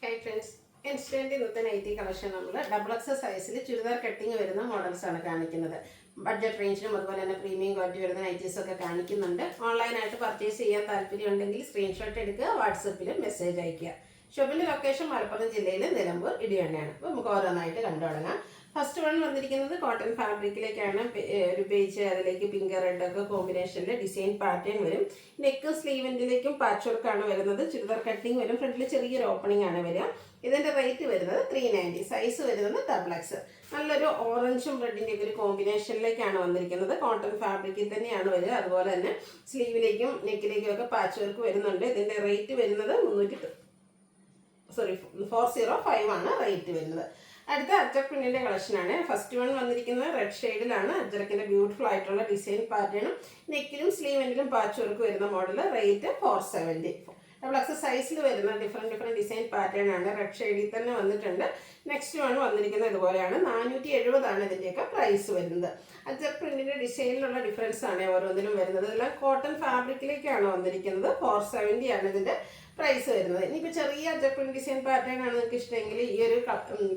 Hi friends, instant ഇന്നത്തെ nightie collection നമ്മൾ double X സൈസിൽ ചുരിദാർ കട്ടിങ് വരുന്ന മോഡൽസ് ആണ് കാണിക്കുന്നത്. ബഡ്ജറ്റ് റേഞ്ചിനും അതുപോലെ തന്നെ പ്രീമിയം ക്വാളിറ്റി വരുന്ന നൈറ്റീസ് ഒക്കെ കാണിക്കുന്നുണ്ട്. ഓൺലൈനായിട്ട് പർച്ചേസ് ചെയ്യാൻ താല്പര്യം ഉണ്ടെങ്കിൽ സ്ക്രീൻഷോട്ട് എടുക്കുക, വാട്സപ്പിൽ മെസ്സേജ് അയയ്ക്കുക. ഷോപ്പിൻ്റെ ലൊക്കേഷൻ മലപ്പുറം ജില്ലയിലെ നിലമ്പൂർ ഇടിവണ്ണയാണ്. അപ്പോൾ നമുക്ക് ഓരോന്നായിട്ട് കണ്ടു തുടങ്ങാം. ഫസ്റ്റ് വൺ വന്നിരിക്കുന്നത് കോട്ടൺ ഫാബ്രിക്കിലേക്കാണ്. ഒരു ബേജ്, അതിലേക്ക് പിങ്ക് റെഡ് ഒക്കെ കോമ്പിനേഷനിൽ ഡിസൈൻ പാറ്റേൺ വരും. നെക്ക് സ്ലീവെൻറ്റിലേക്കും പാച്ച് വർക്കാണ് വരുന്നത്. ചുരിദാർ കട്ടിങ് വരും. ഫ്രണ്ടിൽ ചെറിയൊരു ഓപ്പണിംഗ് ആണ് വരിക. ഇതിൻ്റെ റേറ്റ് വരുന്നത് 390. സൈസ് വരുന്നത് ഡബിൾ എക്സ്. നല്ലൊരു ഓറഞ്ചും റെഡിൻ്റെ ഒക്കെ ഒരു കോമ്പിനേഷനിലേക്കാണ് വന്നിരിക്കുന്നത്. കോട്ടൺ ഫാബ്രിക്കിൽ തന്നെയാണ് വരിക. അതുപോലെ തന്നെ സ്ലീവിലേക്കും നെക്കിലേക്കും ഒക്കെ പാച്ച് വർക്ക് വരുന്നുണ്ട്. ഇതിൻ്റെ റേറ്റ് വരുന്നത് 405 ആണ് റേറ്റ് വരുന്നത്. അടുത്ത അജ്രക് പ്രിന്റിന്റെ കളക്ഷനാണ്. ഫസ്റ്റ് വൺ വന്നിരിക്കുന്നത് റെഡ് ഷെയ്ഡിലാണ്. അജ്രക്കിന്റെ ബ്യൂട്ടിഫുൾ ആയിട്ടുള്ള ഡിസൈൻ പാറ്റേണും നെക്കിലും സ്ലീവെന്റിലും പാച്ച് വർക്ക് വരുന്ന മോഡൽ. റേറ്റ് 470. ഡബിൾ എക്സ് സൈസിൽ വരുന്ന ഡിഫറെൻറ്റ് ഡിസൈൻ പാറ്റേൺ ആണ്. റെഡ് ഷെയ്ഡിൽ തന്നെ വന്നിട്ടുണ്ട്. നെക്സ്റ്റ് വൺ വന്നിരിക്കുന്നത് ഇതുപോലെയാണ്. 470 ആണ് ഇതിൻ്റെയൊക്കെ പ്രൈസ് വരുന്നത്. അജ്രക് പ്രിന്റിന്റെ ഡിസൈനിലുള്ള ഡിഫറൻസ് ആണ് ഓരോന്നിലും വരുന്നത്. ഇതെല്ലാം കോട്ടൺ ഫാബ്രിക്കിലേക്കാണ് വന്നിരിക്കുന്നത്. 470 ആണ് ഇതിൻ്റെ പ്രൈസ് വരുന്നത്. ഇനിയിപ്പോൾ ചെറിയ അജ്രക് പ്രിന്റ് ഡിസൈൻ പാറ്റേൺ ആണ് നിങ്ങൾക്ക് ഇഷ്ടമെങ്കിൽ ഈ ഒരു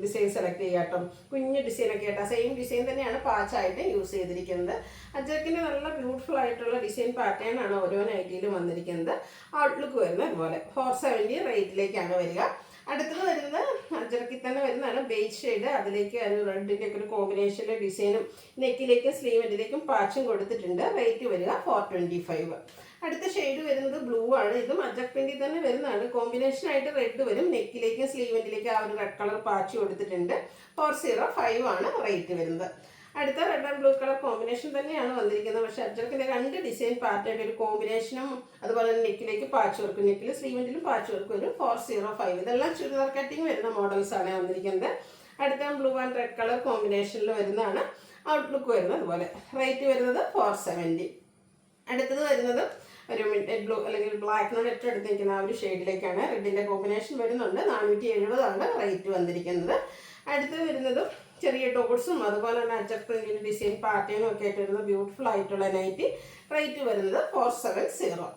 ഡിസൈൻ സെലക്ട് ചെയ്യാം കേട്ടോ. കുഞ്ഞു ഡിസൈനൊക്കെ ആയിട്ട് സെയിം ഡിസൈൻ തന്നെയാണ് പാച്ചായിട്ട് യൂസ് ചെയ്തിരിക്കുന്നത്. അജ്രക്കിൻ്റെ നല്ല ബ്യൂട്ടിഫുൾ ആയിട്ടുള്ള ഡിസൈൻ പാറ്റേൺ ആണ് ഓരോ നൈറ്റിയിലും വന്നിരിക്കുന്നത്. ഔട്ട്ലുക്ക് വരുന്നത് ഇതുപോലെ 470 റേറ്റിലേക്കാണ് വരിക. അടുത്തത് വരുന്നത് അജ്രക്കിൽ തന്നെ വരുന്നതാണ് ബേജ് ഷെയ്ഡ്. അതിലേക്ക് ഒരു റെഡിൻ്റെ ഒക്കെ ഒരു കോമ്പിനേഷനിലെ ഡിസൈനും നെക്കിലേക്കും സ്ലീവെൻറ്റിലേക്കും പാച്ചും കൊടുത്തിട്ടുണ്ട്. റേറ്റ് വരിക 425. അടുത്ത ഷെയ്ഡ് വരുന്നത് ബ്ലൂ ആണ്. ഇതും അജ്രക് പ്രിന്റിൽ തന്നെ വരുന്നതാണ്. കോമ്പിനേഷൻ ആയിട്ട് റെഡ് വരും. നെക്കിലേക്കും സ്ലീവെൻറ്റിലേക്കും ആ ഒരു റെഡ് കളർ പാച്ച് കൊടുത്തിട്ടുണ്ട്. 405 ആണ് റേറ്റ് വരുന്നത്. അടുത്ത red and blue colour combination തന്നെയാണ് വന്നിരിക്കുന്നത്. പക്ഷേ അജ്രക്കിൻ്റെ രണ്ട് ഡിസൈൻ പാറ്റേൺ ഒരു കോമ്പിനേഷനും അതുപോലെ തന്നെ നെക്കിലേക്ക് പാച്ച് വർക്ക്, നെക്കിൽ സ്ലീവെൻറ്റിലും പാച്ച് വർക്ക് വരും. 405. ഇതെല്ലാം ചുരിദാർ കട്ടിങ് വരുന്ന മോഡൽസ് ആണ് വന്നിരിക്കുന്നത്. അടുത്ത ബ്ലൂ ആൻഡ് റെഡ് കളർ കോമ്പിനേഷനിൽ വരുന്നതാണ്. ഔട്ട്ലുക്ക് വരുന്നത് അതുപോലെ. റേറ്റ് വരുന്നത് 470. അടുത്തത് വരുന്നത് ഒരു മിഡ് ബ്ലൂ അല്ലെങ്കിൽ ബ്ലാക്കിനോട് ഏറ്റവും അടുത്ത് നിൽക്കുന്ന ആ ഒരു ഷെയ്ഡിലേക്കാണ്. റെഡിൻ്റെ കോമ്പിനേഷൻ വരുന്നുണ്ട്. 470 ആണ് റേറ്റ് വന്നിരിക്കുന്നത്. അടുത്ത് വരുന്നത് ചെറിയ ഡോട്ട്സും അതുപോലെ തന്നെ അജ്രക് പ്രിന്റിൻ്റെ ഡിസൈൻ പാറ്റേണും ഒക്കെ ആയിട്ട് വരുന്ന ബ്യൂട്ടിഫുൾ ആയിട്ടുള്ള നൈറ്റി. റേറ്റ് വരുന്നത് 470.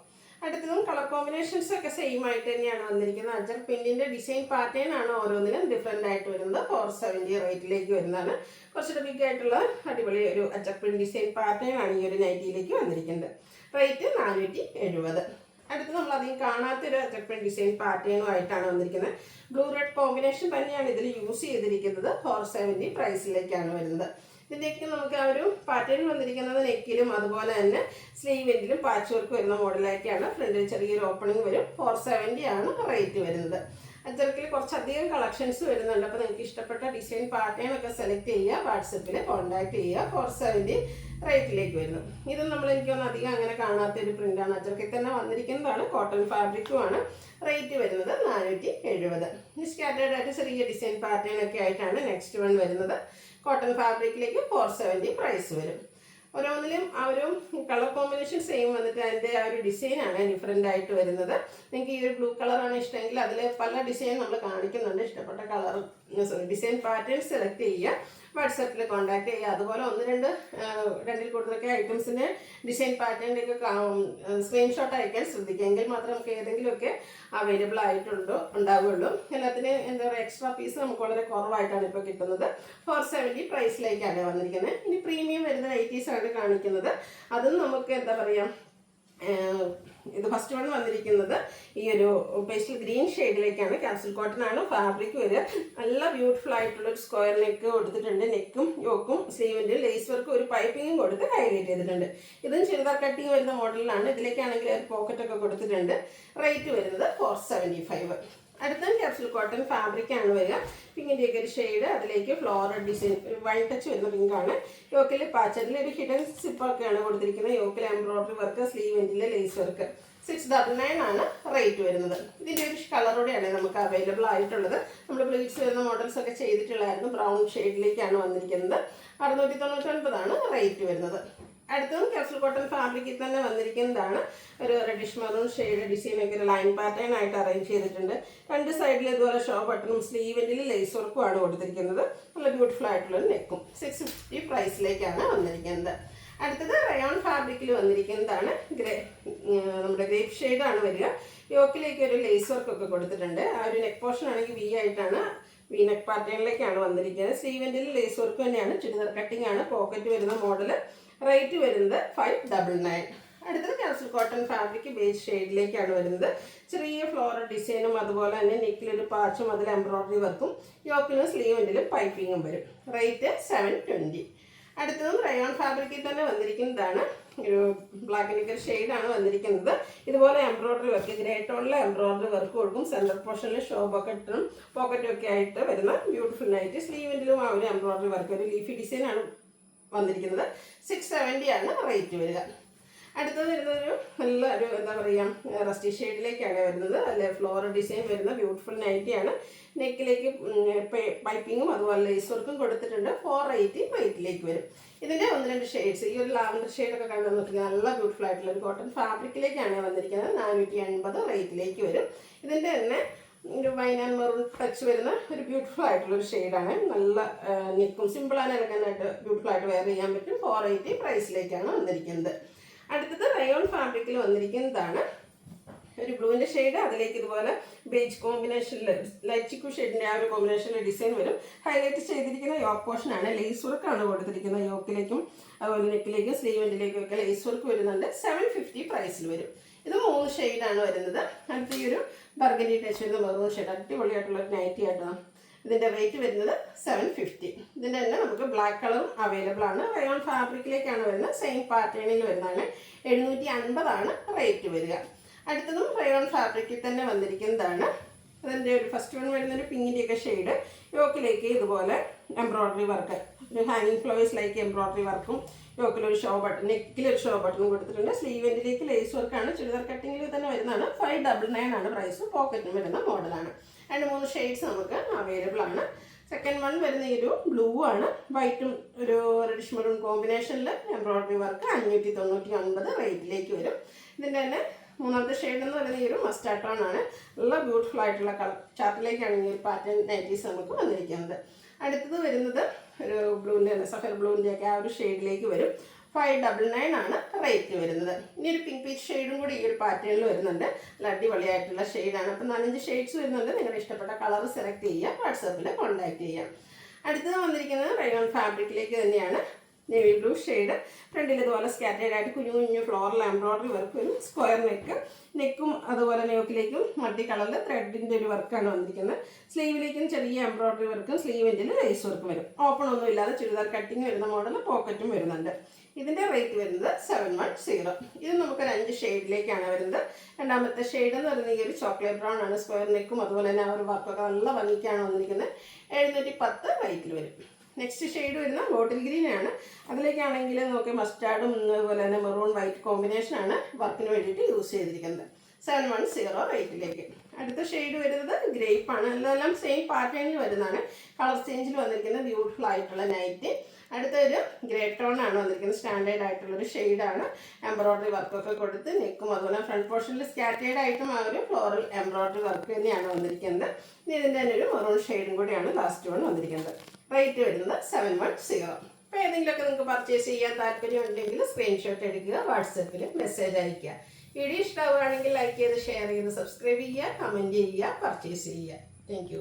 അടുത്തതും കളർ കോമ്പിനേഷൻസ് ഒക്കെ സെയിം ആയിട്ട് തന്നെയാണ് വന്നിരിക്കുന്നത്. അജ്രക് പ്രിന്റിൻ്റെ ഡിസൈൻ പാറ്റേൺ ആണ് ഓരോന്നിനും ഡിഫറെൻ്റ് ആയിട്ട് വരുന്നത്. 470 റേറ്റിലേക്ക് വരുന്നതാണ്. കുറച്ചുകൂടെ ബിഗ് ആയിട്ടുള്ള അടിപൊളി ഒരു അജ്രക് പ്രിന്റ് ഡിസൈൻ പാറ്റേൺ ആണ് ഈ ഒരു നൈറ്റിയിലേക്ക് വന്നിരിക്കുന്നത്. റേറ്റ് 470. അടുത്ത് നമ്മൾ അധികം കാണാത്തൊരു അജ്രക് പ്രിന്റ് ഡിസൈൻ പാറ്റേണുമായിട്ടാണ് വന്നിരിക്കുന്നത്. ബ്ലൂ റെഡ് കോമ്പിനേഷൻ തന്നെയാണ് ഇതിൽ യൂസ് ചെയ്തിരിക്കുന്നത്. 470 പ്രൈസിലേക്കാണ് വരുന്നത്. ഇതിൻ്റെയൊക്കെ നമുക്ക് ആ ഒരു പാറ്റേൺ വന്നിരിക്കുന്നത് നെക്കിലും അതുപോലെ തന്നെ സ്ലീവെൻറ്റിലും പാച്ച് വർക്ക് വരുന്ന മോഡലായിട്ടാണ്. ഫ്രണ്ടിൽ ചെറിയൊരു ഓപ്പണിംഗ് വരും. 470 ആണ് റേറ്റ് വരുന്നത്. അജ്രക്കിൽ കുറച്ചധികം കളക്ഷൻസ് വരുന്നുണ്ട്. അപ്പോൾ നിങ്ങൾക്ക് ഇഷ്ടപ്പെട്ട ഡിസൈൻ പാറ്റേൺ ഒക്കെ സെലക്ട് ചെയ്യുക, വാട്സപ്പിൽ കോൺടാക്ട് ചെയ്യുക. 470 റേറ്റിലേക്ക് വരുന്നു. ഇത് നമ്മൾ എനിക്കൊന്നും അധികം അങ്ങനെ കാണാത്തൊരു പ്രിൻ്റാണ്. അജ്രക്കിൽ തന്നെ വന്നിരിക്കുന്നതാണ്. കോട്ടൺ ഫാബ്രിക്കുമാണ്. റേറ്റ് വരുന്നത് 470. ഈ സ്കാറ്റേർഡ് ആയിട്ട് ചെറിയ ഡിസൈൻ പാറ്റേൺ ഒക്കെ ആയിട്ടാണ് നെക്സ്റ്റ് വൺ വരുന്നത്. കോട്ടൺ ഫാബ്രിക്കിലേക്ക് 470 പ്രൈസ് വരും. ഓരോന്നിലും ആ ഒരു കളർ കോമ്പിനേഷൻ സെയിം വന്നിട്ട് അതിൻ്റെ ആ ഒരു ഡിസൈനാണ് ഡിഫറെൻ്റ് ആയിട്ട് വരുന്നത്. നിങ്ങൾക്ക് ഈ ഒരു ബ്ലൂ കളറാണ് ഇഷ്ടമെങ്കിൽ അതിൽ പല ഡിസൈൻ നമ്മൾ കാണിക്കുന്നുണ്ട്. ഇഷ്ടപ്പെട്ട കളർ ഡിസൈൻ പാറ്റേൺ സെലക്ട് ചെയ്യുക, വാട്സാപ്പിൽ കോൺടാക്ട് ചെയ്യുക. അതുപോലെ രണ്ടിൽ കൂടുതലൊക്കെ ഐറ്റംസിൻ്റെ ഡിസൈൻ പാറ്റേണിലേക്ക് സ്ക്രീൻഷോട്ട് അയക്കാൻ ശ്രദ്ധിക്കുക. എങ്കിൽ മാത്രം നമുക്ക് ഏതെങ്കിലുമൊക്കെ അവൈലബിൾ ഉണ്ടാവുകയുള്ളൂ. എല്ലാത്തിനും എന്താ പറയുക, എക്സ്ട്രാ പീസ് നമുക്ക് വളരെ കുറവായിട്ടാണ് ഇപ്പോൾ കിട്ടുന്നത്. 470 പ്രൈസിലേക്കാണ് വന്നിരിക്കുന്നത്. ഇനി പ്രീമിയം വരുന്ന നൈറ്റീസ് ആണ് കാണിക്കുന്നത്. അതും നമുക്ക് എന്താ പറയുക, ഇത് ഫസ്റ്റ് വൺ വന്നിരിക്കുന്നത് ഈ ഒരു പേസ്റ്റൽ ഗ്രീൻ ഷെയ്ഡിലേക്കാണ്. ക്യാപ്സൂൾ കോട്ടൺ ആണ് ഫാബ്രിക് വരിക. നല്ല ബ്യൂട്ടിഫുൾ ആയിട്ടുള്ള ഒരു സ്ക്വയർ നെക്ക് കൊടുത്തിട്ടുണ്ട്. നെക്കും യോക്കും സ്ലീവിൻ്റെ ലേസ് വർക്ക് ഒരു പൈപ്പിങ്ങും കൊടുത്ത് ഹൈലൈറ്റ് ചെയ്തിട്ടുണ്ട്. ഇതും ചുരിദാർ കട്ടിങ് വരുന്ന മോഡലിലാണ്. ഇതിലേക്കാണെങ്കിൽ ഒരു പോക്കറ്റൊക്കെ കൊടുത്തിട്ടുണ്ട്. റേറ്റ് വരുന്നത് 475. അടുത്ത ക്യാപ്സൂൾ കോട്ടൺ ഫാബ്രിക് ആണ് വരിക. പിങ്കിൻ്റെ ഒക്കെ ഒരു ഷെയ്ഡ്, അതിലേക്ക് ഫ്ലോറൽ ഡിസൈൻ ഒരു വൈൻ ടച്ച് വരുന്ന പിങ്കാണ്. യോക്കിൽ പാച്ചറിൽ ഒരു ഹിഡൻ സിപ്പൊക്കെയാണ് കൊടുത്തിരിക്കുന്നത്. യോക്കിൽ എംബ്രോയിഡറി വർക്ക്, സ്ലീവെൻറ്റിലെ ലേസ് വർക്ക്. 699 ആണ് റേറ്റ് വരുന്നത്. ഇതിൻ്റെ ഒരു കളറോടെയാണ് നമുക്ക് അവൈലബിൾ ആയിട്ടുള്ളത്. നമ്മൾ പ്ലീറ്റ്സ് വരുന്ന മോഡൽസ് ഒക്കെ ചെയ്തിട്ടുള്ളായിരുന്നു. ബ്രൗൺ ഷെയ്ഡിലേക്കാണ് വന്നിരിക്കുന്നത്. 699 ആണ് റേറ്റ് വരുന്നത്. അടുത്തതും ക്യാപ്സൂൾ കോട്ടൺ ഫാബ്രിക്കിൽ തന്നെ വന്നിരിക്കുന്നതാണ്. ഒരു റെഡിഷ് മെറൂൺ ഷെയ്ഡ് ഡിസൈനൊക്കെ ഒരു ലൈൻ പാറ്റേൺ ആയിട്ട് അറേഞ്ച് ചെയ്തിട്ടുണ്ട്. രണ്ട് സൈഡിൽ ഇതുപോലെ ഷോ ബട്ടണും സ്ലീവെൻറ്റിൽ ലേസ് വർക്കുമാണ് കൊടുത്തിരിക്കുന്നത്. നല്ല ബ്യൂട്ടിഫുൾ ആയിട്ടുള്ള നെക്കും. 650 പ്രൈസിലേക്കാണ് വന്നിരിക്കുന്നത്. അടുത്തത് റയോൺ ഫാബ്രിക്കിൽ വന്നിരിക്കുന്നതാണ് നമ്മുടെ ഗ്രേപ്പ് ഷെയ്ഡാണ് വരിക. യോക്കിലേക്ക് ഒരു ലേസ് വർക്ക് ഒക്കെ കൊടുത്തിട്ടുണ്ട്. ആ ഒരു നെക്ക് പോർഷൻ ആണെങ്കിൽ വി ആയിട്ടാണ്, വി നെക്ക് പാറ്റേണിലേക്കാണ് വന്നിരിക്കുന്നത്. സ്ലീവെൻറ്റിൽ ലേസ് വർക്ക് തന്നെയാണ്, ചുരിദാർ കട്ടിംഗ് ആണ്, പോക്കറ്റ് വരുന്ന മോഡൽ. റേറ്റ് വരുന്നത് 599. അടുത്തത് കാസൽ കോട്ടൺ ഫാബ്രിക് ബേസ് ഷെയ്ഡിലേക്കാണ് വരുന്നത്. ചെറിയ ഫ്ലോറൽ ഡിസൈനും അതുപോലെ തന്നെ നെക്കിലൊരു പാച്ചും അതിൽ എംബ്രോയിഡറി വർക്കും, യോക്കിലും സ്ലീവെൻറ്റിലും പൈപ്പിങ്ങും വരും. റേറ്റ് 720. അടുത്തതും റയോൺ ഫാബ്രിക്കിൽ തന്നെ വന്നിരിക്കുന്നതാണ്. ഒരു ബ്ലാക്ക് നിക്കർ ഷെയ്ഡാണ് വന്നിരിക്കുന്നത്. ഇതുപോലെ എംബ്രോയിഡറി വർക്ക്, ഗ്രേ ടോണിലെ എംബ്രോയിഡറി വർക്ക് കൊടുക്കും. സെൻറ്റർ പോർഷനിൽ ഷോ പോക്കറ്റും ഒക്കെ ആയിട്ട് വരുന്ന ബ്യൂട്ടിഫുൾ ആയിട്ട് സ്ലീവിലും ആ ഒരു എംബ്രോയിഡറി വർക്ക്, ഒരു ലീഫി ഡിസൈനാണ് വന്നിരിക്കുന്നത്. 670 ആണ് റേറ്റ് വരിക. അടുത്തത് വരുന്നൊരു നല്ല ഒരു എന്താ പറയുക, റസ്റ്റി ഷെയ്ഡിലേക്കാണ് വരുന്നത്. അല്ലെ ഫ്ലോറൽ ഡിസൈൻ വരുന്ന ബ്യൂട്ടിഫുൾ നൈറ്റിയാണ്. നെക്കിലേക്ക് പൈപ്പിങ്ങും അതുപോലെ ലേസ് വർക്കും കൊടുത്തിട്ടുണ്ട്. 480 റേറ്റിലേക്ക് വരും. ഇതിൻ്റെ 1-2 ഷെയ്ഡ്സ്, ഈ ഒരു ലാവൻഡർ ഷെയ്ഡൊക്കെ കണ്ടു നോക്കിയാൽ നല്ല ബ്യൂട്ടിഫുൾ ആയിട്ടുള്ള ഒരു കോട്ടൺ ഫാബ്രിക്കിലേക്കാണ് വന്നിരിക്കുന്നത്. 480 റേറ്റിലേക്ക് വരും. ഇതിൻ്റെ തന്നെ ഒരു വൈൻ ആൻഡ് മെറൂൺ ടച്ച് വരുന്ന ഒരു ബ്യൂട്ടിഫുൾ ആയിട്ടുള്ള ഒരു ഷെയ്ഡാണ്. നല്ല നെക്കും സിമ്പിൾ ആൻഡ് എലഗൻ്റ് ബ്യൂട്ടിഫുൾ ആയിട്ട് വെയർ ചെയ്യാൻ പറ്റും. 480 പ്രൈസിലേക്കാണ് വന്നിരിക്കുന്നത്. അടുത്തത് റയോൺ ഫാബ്രിക്കിൽ വന്നിരിക്കുന്നതാണ്. ഒരു ബ്ലൂവിൻ്റെ ഷെയ്ഡ്, അതിലേക്ക് ഇതുപോലെ ബേജ് കോമ്പിനേഷനിൽ ലൈറ്റ് ചിക്കു ഷെയ്ഡിൻ്റെ ആ ഒരു കോമ്പിനേഷനിൽ ഡിസൈൻ വരും. ഹൈലൈറ്റ് ചെയ്തിരിക്കുന്ന യോക്ക് പോർഷനാണ്. ലേസ് വർക്കാണ് കൊടുത്തിരിക്കുന്നത്. യോക്കിലേക്കും അതുപോലെ നെക്കിലേക്കും സ്ലീവെൻറ്റിലേക്കും ഒക്കെ ലേസ് വർക്ക് വരുന്നുണ്ട്. 750 പ്രൈസിൽ വരും. ഇത് 3 ഷെയ്ഡാണ് വരുന്നത്. അടുത്ത ഈ ഒരു ബർഗൻഡി ടച്ച് വരുന്ന മെറൂൺ ഷെയ്ഡ്, അടിപൊളിയായിട്ടുള്ള ഒരു നൈറ്റി ആയിട്ടാണ്. ഇതിൻ്റെ റേറ്റ് വരുന്നത് 750. ഇതിൻ്റെ തന്നെ നമുക്ക് ബ്ലാക്ക് കളറും അവൈലബിൾ ആണ്. റയോൺ ഫാബ്രിക്കിലേക്കാണ് വരുന്നത്. സെയിം പാറ്റേണിൽ വരുന്നതാണ്. 750 റേറ്റ് വരിക. അടുത്തതും റയോൺ ഫാബ്രിക്കിൽ തന്നെ വന്നിരിക്കുന്നതാണ്. അതിൻ്റെ ഒരു ഫസ്റ്റ് വൺ വരുന്നൊരു പിങ്കിൻ്റെയൊക്കെ ഷെയ്ഡ്. യോക്കിലേക്ക് ഇതുപോലെ എംബ്രോയിഡറി വർക്ക്, ഒരു ഹാങ്ങിങ് ഫ്ലവേഴ്സ് ലൈക്ക് എംബ്രോയിഡറി വർക്കും, യോക്കിലൊരു ഷോ ബട്ടൺ, നെക്കിലൊരു ഷോ ബട്ടൺ കൊടുത്തിട്ടുണ്ട്. സ്ലീവെൻറ്റിലേക്ക് ലേസ് വർക്കാണ്. ചുരിദാർ കട്ടിങ്ങിൽ തന്നെ വരുന്നതാണ്. 599 പ്രൈസ്. പോക്കറ്റും വരുന്ന മോഡലാണ്. 2-3 ഷെയ്ഡ്സ് നമുക്ക് അവൈലബിൾ ആണ്. സെക്കൻഡ് വൺ വരുന്ന ഈ ഒരു ബ്ലൂ ആണ്. വൈറ്റും ഒരു റെഡിഷ് മെറൂൺ കോമ്പിനേഷനിൽ എംബ്രോയിഡറി വർക്ക്. 599 റേറ്റിലേക്ക് വരും. ഇതിൻ്റെ തന്നെ 3ാമത്തെ ഷെയ്ഡ് എന്ന് പറയുന്നത് ഈ ഒരു മസ്റ്റാർഡ് ടോൺ ആണ്. നല്ല ബ്യൂട്ടിഫുൾ ആയിട്ടുള്ള കളർ ചാർട്ടിലേക്കാണ് ഈ ഒരു പാറ്റേൺ നൈറ്റീസ് നമുക്ക് വന്നിരിക്കുന്നത്. അടുത്തത് വരുന്നത് ഒരു ബ്ലൂവിൻ്റെ തന്നെ, സഫർ ബ്ലൂവിൻ്റെ ഒക്കെ ആ ഒരു ഷെയ്ഡിലേക്ക് വരും. 599 റേറ്റ് വരുന്നത്. ഇനി ഒരു പിങ്ക് പീച്ച് ഷെയ്ഡും കൂടി ഈ ഒരു പാറ്റേണിൽ വരുന്നുണ്ട്. നല്ല അടിപൊളിയായിട്ടുള്ള ഷെയ്ഡാണ്. അപ്പോൾ 4-5 ഷെയ്ഡ്സ് വരുന്നുണ്ട്. നിങ്ങളുടെ ഇഷ്ടപ്പെട്ട കളർ സെലക്ട് ചെയ്യുക, വാട്സാപ്പിൽ കോൺടാക്ട് ചെയ്യാം. അടുത്തത് വന്നിരിക്കുന്നത് റയോൺ ഫാബ്രിക്കിലേക്ക് തന്നെയാണ്. Navy blue shade. ഫ്രണ്ടിൽ ഇതുപോലെ സ്കാറ്റേഡ് ആയിട്ട് കുഞ്ഞു കുഞ്ഞു ഫ്ലോറൽ എംബ്രോയിഡറി വർക്ക് വരും. സ്ക്വയർ നെക്കും അതുപോലെ നെക്കിലേക്കും മൾട്ടി കളറിൽ ത്രെഡിൻ്റെ ഒരു വർക്കാണ് വന്നിരിക്കുന്നത്. സ്ലീവിലേക്കും ചെറിയ എംബ്രോയിഡറി വർക്കും സ്ലീവിൻ്റെ ലേസ് വർക്കും വരും. ഓപ്പൺ ഒന്നും ഇല്ലാതെ ചുരിദാർ കട്ടിങ് വരുന്ന മോഡൽ, പോക്കറ്റും വരുന്നുണ്ട്. ഇതിൻ്റെ റേറ്റ് വരുന്നത് 710. ഇത് നമുക്കൊരു 5 ഷെയ്ഡിലേക്കാണ് വരുന്നത്. 2ാമത്തെ ഷെയ്ഡ് എന്ന് പറയുന്നത് ഈ ഒരു ചോക്ലേറ്റ് ബ്രൗൺ ആണ്. സ്ക്വയർ നെക്കും അതുപോലെ തന്നെ ആ ഒരു വർക്കൊക്കെ നല്ല ഭംഗിക്കാണ് വന്നിരിക്കുന്നത്. 710 റേറ്റിൽ വരും. നെക്സ്റ്റ് ഷെയ്ഡ് വരുന്ന ബോട്ടിൽ ഗ്രീൻ ആണ്. അതിലേക്കാണെങ്കിൽ നമുക്ക് മസ്റ്റാർഡും അതുപോലെ തന്നെ മെറൂൺ വൈറ്റ് കോമ്പിനേഷനാണ് വർക്കിന് വേണ്ടിയിട്ട് യൂസ് ചെയ്തിരിക്കുന്നത്. 710 റേറ്റിലേക്ക്. അടുത്ത ഷെയ്ഡ് വരുന്നത് ഗ്രേപ്പ് ആണ്. എല്ലാം സെയിം പാറ്റേണിൽ വരുന്നതാണ്. കളർ ചേഞ്ചിൽ വന്നിരിക്കുന്ന ബ്യൂട്ടിഫുൾ ആയിട്ടുള്ള നൈറ്റ്. അടുത്തൊരു ഗ്രേ ടോൺ ആണ് വന്നിരിക്കുന്നത്. സ്റ്റാൻഡേർഡ് ആയിട്ടുള്ളൊരു ഷെയ്ഡാണ്. എംബ്രോയിഡറി വർക്കൊക്കെ കൊടുത്ത് നെക്കും അതുപോലെ ഫ്രണ്ട് പോർഷനിൽ സ്കാറ്റേഡ് ആയിട്ടും ആ ഒരു ഫ്ലോറൽ എംബ്രോയിഡറി വർക്ക് തന്നെയാണ് വന്നിരിക്കുന്നത്. ഇനി ഇതിൻ്റെ തന്നെ ഒരു മെറൂൺ ഷെയ്ഡും കൂടിയാണ് ലാസ്റ്റ് വൺ വന്നിരിക്കുന്നത്. റേറ്റ് വരുന്നത് 710. അപ്പോൾ ഏതെങ്കിലുമൊക്കെ നിങ്ങൾക്ക് പർച്ചേസ് ചെയ്യാൻ താല്പര്യം ഉണ്ടെങ്കിൽ സ്ക്രീൻഷോട്ട് എടുക്കുക, വാട്സപ്പിൽ മെസ്സേജ് അയയ്ക്കുക. വീഡിയോ ഇഷ്ടമാവുകയാണെങ്കിൽ ലൈക്ക് ചെയ്ത് ഷെയർ ചെയ്ത് സബ്സ്ക്രൈബ് ചെയ്യുക, കമൻറ്റ് ചെയ്യുക, പർച്ചേസ് ചെയ്യുക. താങ്ക്